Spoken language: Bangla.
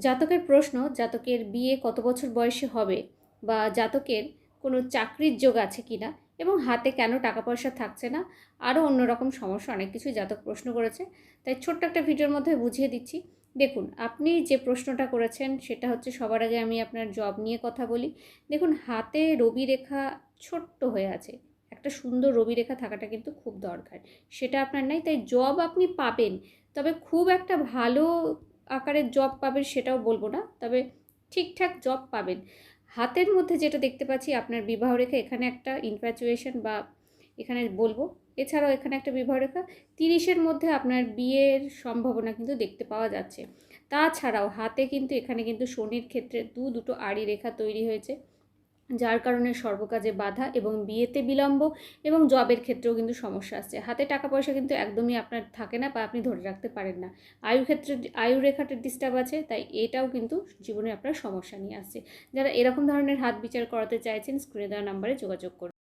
জাতকের প্রশ্ন, জাতকের বিয়ে কত বছর বয়সে হবে বা জাতকের কোনো চাকরির যোগ আছে কিনা এবং হাতে কেন টাকা পয়সা থাকছে না, আরও অন্যরকম সমস্যা অনেক কিছুই জাতক প্রশ্ন করেছে। তাই ছোট্ট একটা ভিডিওর মধ্যে বুঝিয়ে দিচ্ছি। দেখুন, আপনি যে প্রশ্নটা করেছেন সেটা হচ্ছে, সবার আগে আমি আপনার জব নিয়ে কথা বলি। দেখুন, হাতে রবি রেখা ছোট্ট হয়ে আছে। একটা সুন্দর রবি রেখা থাকাটা কিন্তু খুব দরকার। সেটা আপনার নাই, তাই জব আপনি পাবেন, তবে খুব একটা ভালো আকারের জব পাবেন সেটাও বলবো না, তবে ঠিকঠাক জব পাবেন। হাতের মধ্যে যেটা দেখতে পাচ্ছি, আপনার বিবাহ রেখা, এখানে একটা ইনফ্যাচুয়েশন বা এখানে বলবো, এছাড়াও এখানে একটা বিবাহ রেখা 30-এর মধ্যে আপনার বিয়ের সম্ভাবনা কিন্তু দেখতে পাওয়া যাচ্ছে। তাছাড়াও হাতে কিন্তু এখানে কিন্তু শনির ক্ষেত্রে দুটো আড়ি রেখা তৈরি হয়েছে, যার কারণে সর্বকাজে বাধা এবং বিয়েতে বিলম্ব এবং জবের ক্ষেত্রেও কিন্তু সমস্যা আসছে। হাতে টাকা পয়সা কিন্তু একদমই আপনার থাকে না বা আপনি ধরে রাখতে পারেন না। আয়ু রেখাটা ডিস্টার্ব আছে, তাই এটাও কিন্তু জীবনে আপনার সমস্যা নিয়ে আসছে। যারা এরকম ধরনের হাত বিচার করাতে চাইছেন, স্ক্রিনে দেওয়া নাম্বারে যোগাযোগ করুন।